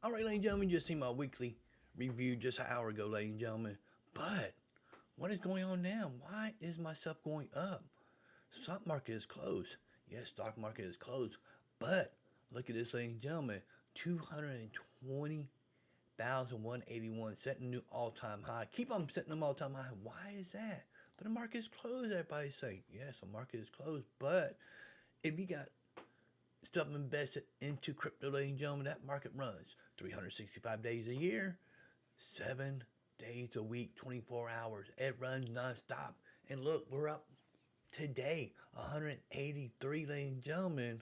All right, ladies and gentlemen, just seen my weekly review just an hour ago, ladies and gentlemen. But what is going on now? Why is my stuff going up? Stock market is closed. Yes, stock market is closed. But look at this, ladies and gentlemen. 220,181 setting a new all-time high. Keep on setting them all-time high. Why is that? But the market is closed, everybody say. Yes, the market is closed. But if you got stuff invested into crypto, ladies and gentlemen, that market runs 365 days a year, 7 days a week, 24 hours. It runs nonstop. And look, we're up today, 183, ladies and gentlemen.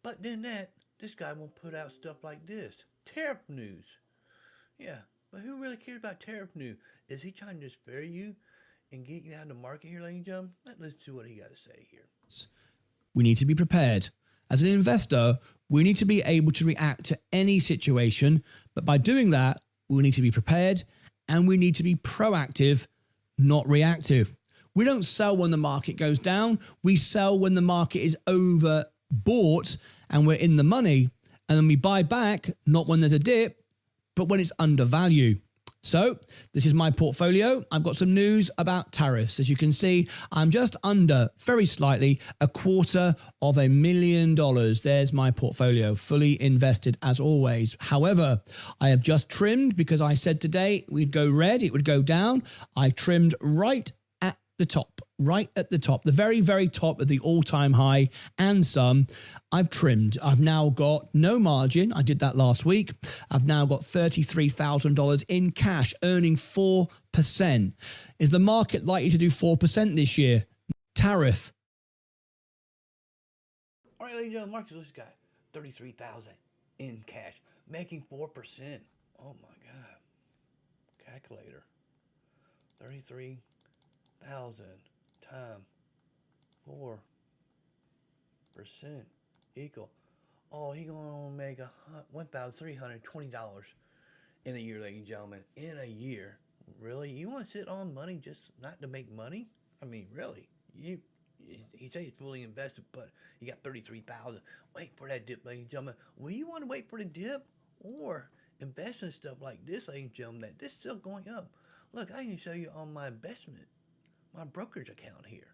But then this guy won't put out stuff like this. Tariff news. Yeah, but who really cares about tariff news? Is he trying to spare you and get you out of the market here, ladies and gentlemen? Let's see what he got to say here. We need to be prepared. As an investor, we need to be able to react to any situation, but by doing that, we need to be prepared and we need to be proactive, not reactive. We don't sell when the market goes down. We sell when the market is overbought and we're in the money, and then we buy back, not when there's a dip, but when it's undervalued. So this is my portfolio. I've got some news about tariffs. As you can see, I'm just under, very slightly, $250,000. There's my portfolio, fully invested as always. However, I have just trimmed because I said today we'd go red, it would go down. I trimmed right at the top, the very, very top of the all-time high and some. I've trimmed. I've now got no margin. I did that last week. I've now got $33,000 in cash, earning 4%. Is the market likely to do 4% this year? Tariff. All right, ladies and gentlemen, market this guy, 33,000 in cash, making 4%. Oh my God. Calculator. 33,000 times 4% equal. Oh, he gonna make $1,320 in a year, ladies and gentlemen. In a year, really? You want to sit on money just not to make money? I mean, really? He say he's fully invested, but he got 33,000. Wait for that dip, ladies and gentlemen. Will you want to wait for the dip or invest in stuff like this, ladies and gentlemen? That this is still going up. Look, I can show you on my investment, my brokerage account here.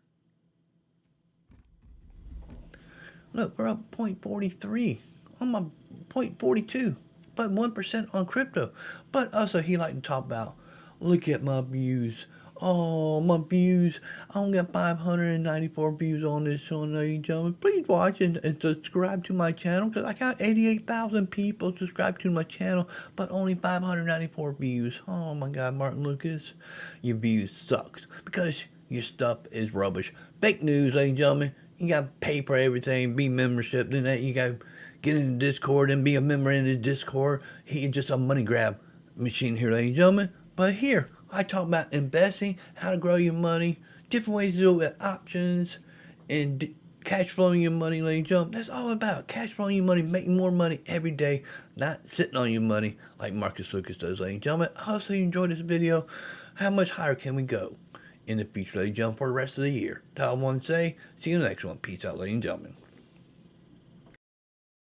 Look, we're up 0.43 on my 0.42, but 1% on crypto. But also, he like to talk about, look at my views. Oh, my views. I only got 594 views on this one, ladies and gentlemen. Please watch and subscribe to my channel because I got 88,000 people subscribed to my channel, but only 594 views. Oh my God, Martin Lucas, your views sucks because your stuff is rubbish. Fake news, ladies and gentlemen. You got to pay for everything, be membership. Then that you got to get in the Discord and be a member in the Discord. He's just a money grab machine here, ladies and gentlemen. But here, I talk about investing, how to grow your money, different ways to do it with options, and cash flowing your money, ladies and gentlemen. That's all about cash flowing your money, making more money every day, not sitting on your money like Marcus Lucas does, ladies and gentlemen. I hope you enjoyed this video. How much higher can we go in the future, ladies and gentlemen, for the rest of the year? That's all I want to say. See you in the next one. Peace out, ladies and gentlemen.